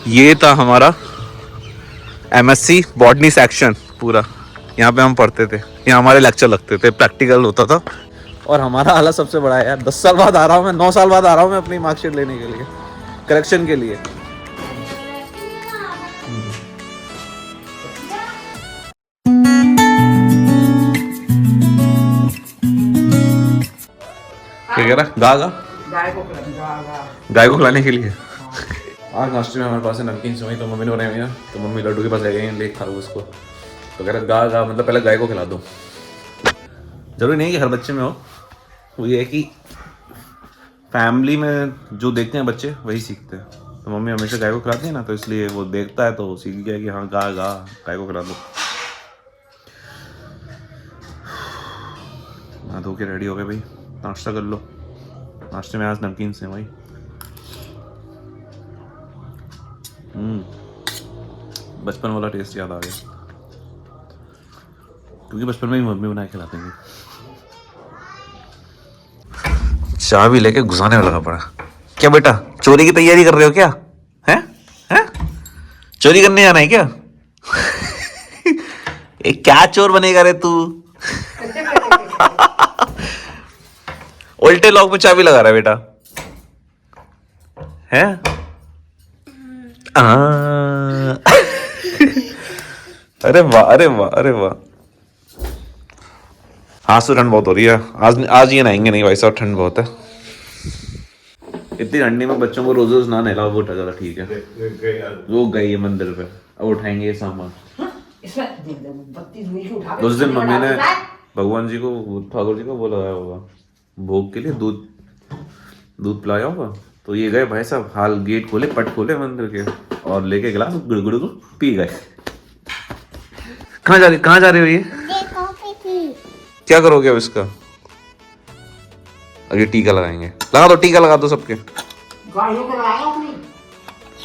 ये था हमारा एमएससी बॉटनी सेक्शन पूरा। यहाँ पे हम पढ़ते थे, यहाँ हमारे लेक्चर लगते थे, प्रैक्टिकल होता था। और हमारा हालत सबसे बड़ा है यार, 10 साल बाद आ रहा हूँ मैं, 9 साल बाद आ रहा हूँ मैं अपनी मार्कशीट लेने के लिए, करेक्शन के लिए। क्या कह रहा? गाय को खिलाने के लिए। आज नाश्ते में हमारे पास है नमकीन सेवई, तो मम्मी ने बनाई हुई है, तो मम्मी लड्डू के पास ले गई, ले खा लो उसको। तो कह रहा गा मतलब पहले गाय को खिला दो। जरूरी नहीं कि हर बच्चे में हो, वो ये है कि फैमिली में जो देखते हैं बच्चे वही सीखते हैं। तो मम्मी हमेशा गाय को खिलाती है ना, तो इसलिए वो देखता है तो वो सीख गया कि हाँ गाय को खिला दो। नहा धो के रेडी हो गए भाई, नाश्ता कर लो। नाश्ते में आज नमकीन सेवई। बचपन वाला टेस्ट याद आ गया, क्योंकि बचपन में ही मम्मी बना के खिलाते हैं। चाय भी लेके घुसाने में लगा पड़ा। क्या बेटा चोरी की तैयारी कर रहे हो क्या? हैं? चोरी करने जाना है क्या? क्या चोर बनेगा रे तू? उल्टे लॉक में चाबी लगा रहा है बेटा, है? अरे वाह अरे वाह अरे वाह। आज तो ठंड बहुत हो रही है, आज ये नहाएंगे नहीं भाई साहब, ठंड बहुत है। इतनी ठंडी में बच्चों को रोज रोज ना नहलाओ, वो ज्यादा ठीक है। वो गई है मंदिर पे, अब उठाएंगे ये सामान। उस दिन मम्मी ने भगवान जी को, ठाकुर जी को वो लगाया होगा भोग के लिए, दूध पिलाया होगा। तो ये गए भाई साहब, हाल गेट खोले, पट खोले मंदिर के, और लेके गिलास गुड़गुड़ को पी गए। कहाँ जा रहे हो ये? क्या करोगे अब इसका? अभी टीका लगाएंगे, लगा दो टीका, लगा दो सबके,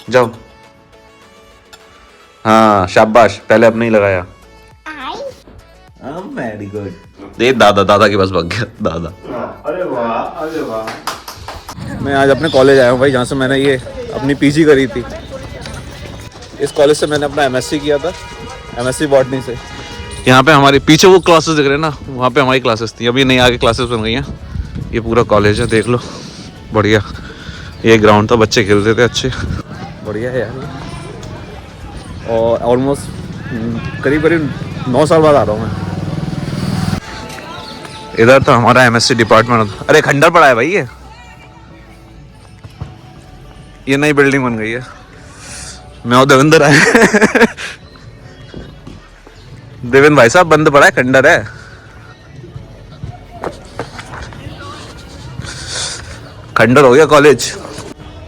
जाओ। हाँ शाबाश, पहले अपने ही लगाया। Very good. दे दादा के पास भाग गया दादा। अरे वाह अरे वाह। मैं आज अपने कॉलेज आया हूँ भाई, जहाँ से मैंने ये अपनी पीजी करी थी। इस कॉलेज से मैंने अपना एमएससी किया था, एमएससी बॉटनी से। यहाँ पे हमारे पीछे वो क्लासेस दिख रहे हैं ना, वहाँ पे हमारी क्लासेस थी, अभी नई आगे क्लासेस बन गई हैं। ये पूरा कॉलेज है, देख लो, बढ़िया। ये ग्राउंड था, बच्चे खेलते थे अच्छे, बढ़िया है यार। और ऑलमोस्ट करीब 9 साल बाद आ रहा हूँ मैं। इधर था हमारा एमएससी डिपार्टमेंट। अरे खंडर पड़ा है भाई, ये नई बिल्डिंग बन गई है। मैं और देवेंद्र आए। देवेंद्र भाई साहब, बंद पड़ा है, खंडर है। खंडर हो गया कॉलेज।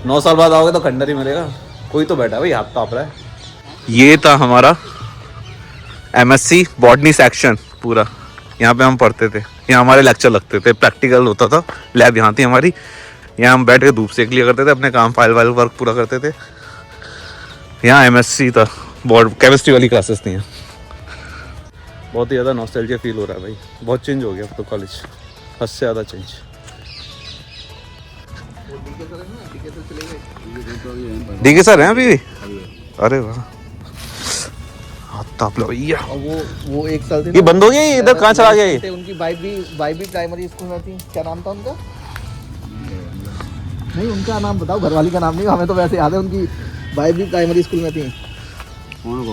9 साल बाद आओगे तो खंडर ही मिलेगा। कोई तो बैठा भाई, हाथ ताप रहा है। ये था हमारा एमएससी बॉटनी सेक्शन पूरा। यहाँ पे हम पढ़ते थे, यहाँ हमारे लेक्चर लगते थे, प्रैक्टिकल होता था, लैब यहाँ थी हमारी। यहाँ हम बैठ के धूप सेक लिया करते थे, अपने काम फाइल वर्क पूरा करते थे। यहाँ एमएससी था, केमिस्ट्री वाली क्लासेस थी। बहुत ही ज़्यादा नॉस्टैल्जिया फील हो रहा है भाई, बहुत चेंज हो गया अब तो कॉलेज, हद से ज़्यादा चेंज। डीके सर हैं अभी? अरे वाह, हाथ भैया। वो एक साल ये बंद हो गया, ये इधर कहाँ चला गया ये? उनकी वाइफ भी प्राइमरी स्कूल में थी। क्या नाम था उनका? नहीं, उनका नाम बताओ, घरवाली का नाम नहीं, हमें तो वैसे याद है। उनकी वाइफ भी प्राइमरी स्कूल में थी।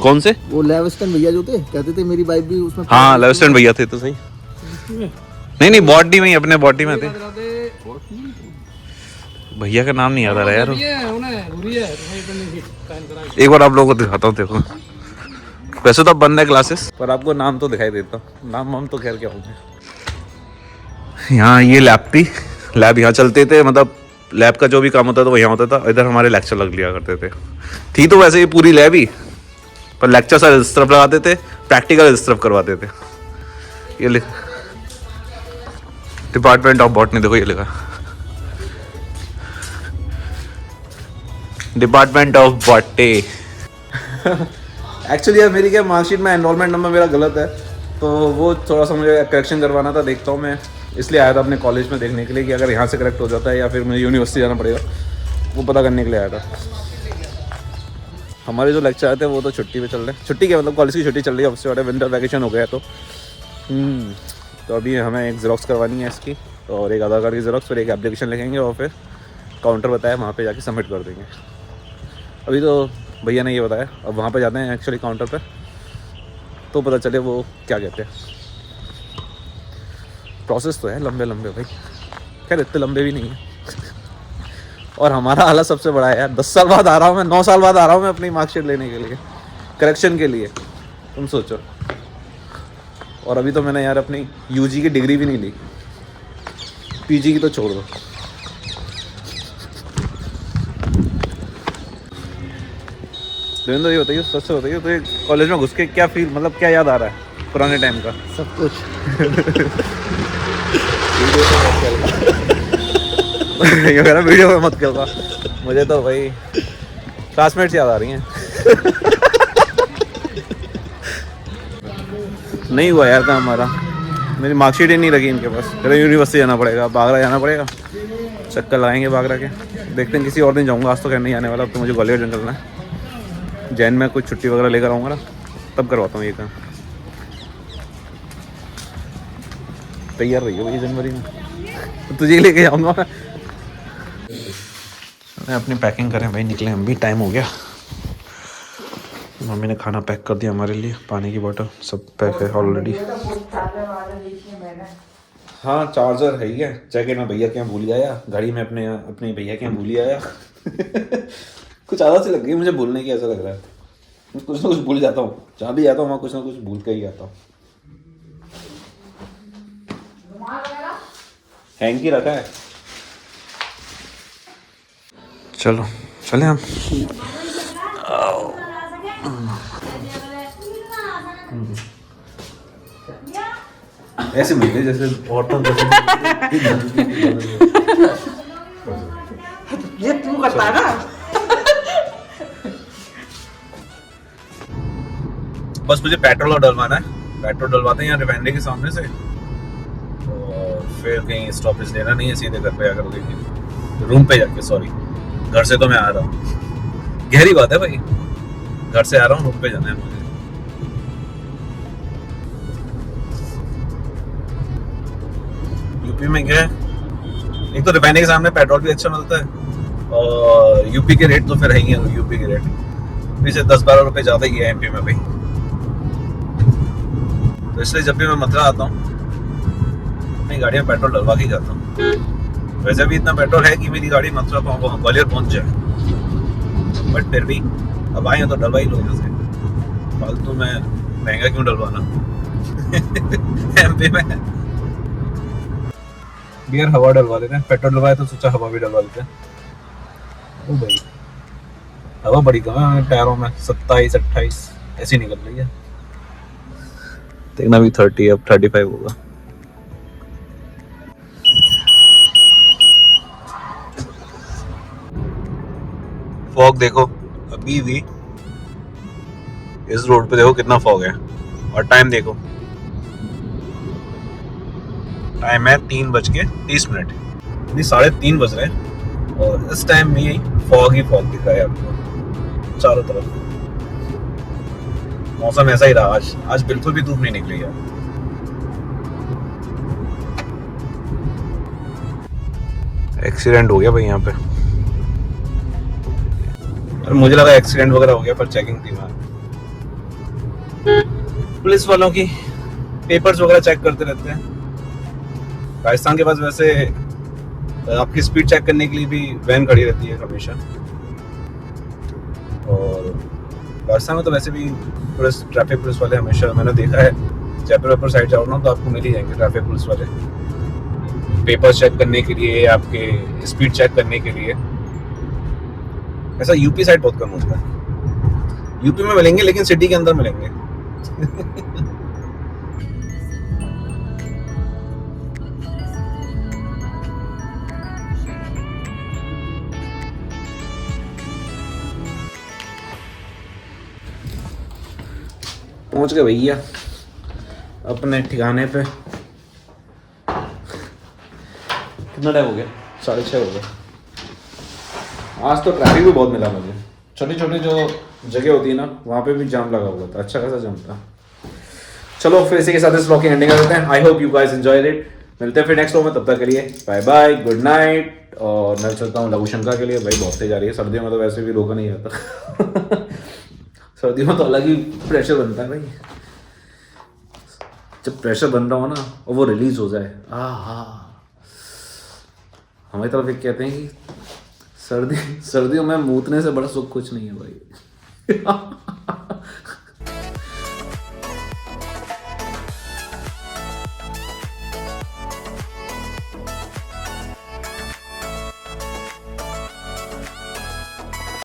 कौन से? वो लेविस्टन भैया जो थे, कहते थे मेरी वाइफ भी उसमें। हाँ लेविस्टन भैया थे तो सही। नहीं बॉडी में ही, अपने बॉडी में थे। भैया का नाम नहीं याद आ रहा यार। एक बार आप लोगों को दिखाता हूँ, देखो। वैसे तो अब बंद है क्लासेस, पर आपको नाम तो दिखाई देता। नाम तो खैर क्या होंगे। यहाँ ये लैब थी, लैब यहाँ चलते थे, मतलब लैब का जो भी काम होता था वो यहाँ होता था। इधर हमारे लेक्चर लग लिया करते थे। थी तो वैसे ये पूरी लैब ही, पर लेक्चर सर इस तरफ लगाते थे, प्रैक्टिकल इस तरफ करवाते थे। ये लिख डिपार्टमेंट ऑफ बॉटनी, देखो ये लिखा डिपार्टमेंट ऑफ बॉटनी। एक्चुअली यार मेरी क्या मार्कशीट में एनरोलमेंट नंबर मेरा गलत है, तो वो थोड़ा सा मुझे करेक्शन करवाना था। देखता हूँ मैं, इसलिए आया था अपने कॉलेज में देखने के लिए कि अगर यहाँ से करेक्ट हो जाता है या फिर मुझे यूनिवर्सिटी जाना पड़ेगा, वो पता करने के लिए आया था। हमारे जो लेक्चर थे वो तो छुट्टी पे चल रहे हैं। छुट्टी क्या, मतलब कॉलेज की छुट्टी चल रही है, अब से विंटर वैकेशन हो गया। तो अभी हमें एक ज़ेरॉक्स करवानी है इसकी, और एक आधार कार्ड की ज़ेरॉक्स, फिर एक एप्लीकेशन लिखेंगे और फिर काउंटर बताया वहाँ पे जाके सबमिट कर देंगे। अभी तो भैया ने ये बताया, अब वहाँ पे जाते हैं एक्चुअली काउंटर पे, तो पता चले वो क्या कहते हैं। प्रोसेस तो है लंबे लंबे भाई, खैर इतने लंबे भी नहीं है। और हमारा हालत सबसे बड़ा है यार, 10 साल बाद आ रहा हूँ मैं, 9 साल बाद आ रहा हूँ मैं अपनी मार्कशीट लेने के लिए, करेक्शन के लिए, तुम सोचो। और अभी तो मैंने यार अपनी यूजी की डिग्री भी नहीं ली, पीजी की तो छोड़ दो। देवेंद्र ये बताइए, सच से बताइए, तो ये कॉलेज में घुस के क्या फील, मतलब क्या याद आ रहा है पुराने टाइम का? सब कुछ। ये मेरा वीडियो में मत करवा, मुझे तो भाई क्लासमेट्स याद आ रही हैं। नहीं हुआ यार काम हमारा, मेरी मार्कशीट ही नहीं लगी इनके पास। फिर यूनिवर्सिटी जाना पड़ेगा, बागरा जाना पड़ेगा, चक्कर लगाएंगे बागरा के। देखते हैं किसी और दिन जाऊँगा, आज तो खैर नहीं आने वाला, अब तो मुझे ग्वालियर निकलना है। जैन में कुछ छुट्टी वगैरह लेकर आऊँगा ना, तब करवाता हूँ ये काम। तैयार रही हो भाई जनवरी में, तो तुझे लेके जाऊँगा मैं। अपनी पैकिंग करें भाई, निकले हम भी, टाइम हो गया। मम्मी ने खाना पैक कर दिया हमारे लिए, पानी की बोतल सब पैक है ऑलरेडी। हाँ चार्जर है ही है, जैकेट में भैया के यहाँ भूल आया, गाड़ी में अपने भैया के यहाँ भूल आया। कुछ आदत से लग गई मुझे भूलने की, ऐसा लग रहा है कुछ ना कुछ भूल जाता हूँ, जहाँ भी जाता हूँ वहाँ कुछ ना कुछ भूल के ही आता हूँ। हैंग की रखा है। चलो चले हम। ऐसे मिलते जैसे औरतों जैसे। ये तू करता है ना। बस मुझे पेट्रोल डलवाना है, पेट्रोल डलवाते हैं यहाँ रिफाइनरी के सामने से, और फिर कहीं स्टॉपेज लेना नहीं है, सीधे घर पे आकर देंगे, रूम पे जाके। सॉरी, घर से तो मैं आ रहा हूँ, गहरी बात है भाई, घर से आ रहा हूँ, रूम पे जाना है मुझे। यूपी में क्या है, एक तो रिफाइनरी के सामने पेट्रोल भी अच्छा मिलता है, और यूपी के रेट तो फिर है ही है, यूपी के रेट पीछे 10-12 रुपए ज़्यादा ही है एमपी में भाई। तो इसलिए जब भी मैं मथुरा आता हूँ अपनी गाड़ी में पेट्रोल डलवा के जाता हूँ। वैसे भी इतना पेट्रोल है कि मेरी गाड़ी मथुरा ग्वालियर पहुँच जाए, बट फिर भी अब आए हैं तो डलवा ही लो यहाँ से, फालतू में महंगा क्यों डलवाना। एमपी में बियर हवा डलवा लेते हैं, पेट्रोल डलवाए तो सोचा हवा भी डलवा लेते हैं। ओ भाई हवा बड़ी कम है टायरों में, 27-28 ऐसी निकल रही है। देखना भी 30, अब 35 होगा। फॉग देखो, अभी भी इस रोड पे देखो कितना फॉग है, और टाइम देखो, टाइम है 3:30, 3:30 बज रहे हैं, और इस टाइम में यही फॉग दिख रहा है आपको चारों तरफ। मौसम ऐसा ही रहा आज बिल्कुल भी धूप नहीं निकली यार। एक्सीडेंट हो गया भाई यहाँ पे, और मुझे लगा एक्सीडेंट वगैरह हो गया, पर चेकिंग थी वहाँ, पुलिस वालों की पेपर्स वगैरह चेक करते रहते हैं। राजस्थान के पास वैसे आपकी स्पीड चेक करने के लिए भी वैन खड़ी रहती है हमेशा, और राजस्थान में तो वैसे भी पुलिस, ट्रैफिक पुलिस वाले हमेशा, मैंने देखा है जयपुर साइड जाओ ना तो आपको मिल ही जाएंगे ट्रैफिक पुलिस वाले, पेपर चेक करने के लिए, आपके स्पीड चेक करने के लिए। ऐसा यूपी साइड बहुत कम होता है, यूपी में मिलेंगे लेकिन सिटी के अंदर मिलेंगे। पहुंच गए भैया अपने ठिकाने पे। कितना टाइम हो गया? 6:30 हो गया। आज तो ट्रैफिक भी बहुत मिला मुझे, छोटी छोटी जो जगह होती है ना वहाँ पे भी जाम लगा हुआ था, अच्छा खासा जाम था। चलो फिर इसी के साथ इस ब्लॉग की एंडिंग कर देते हैं। I hope you guys enjoyed it. मिलते हैं फिर नेक्स्ट व्लॉग में, तब तक के लिए बाय बाय, गुड नाइट। और मैं चलता हूँ लघु शंका के लिए, भाई बहुत तेज आ रही है, सर्दियों में तो वैसे भी रोका नहीं जाता। सर्दियों में तो अलग ही प्रेशर बनता है भाई, जब प्रेशर बन रहा हो ना और वो रिलीज हो जाए, हमारी तरफ एक कहते हैं कि सर्दियों में मूतने से बड़ा सुख कुछ नहीं है भाई।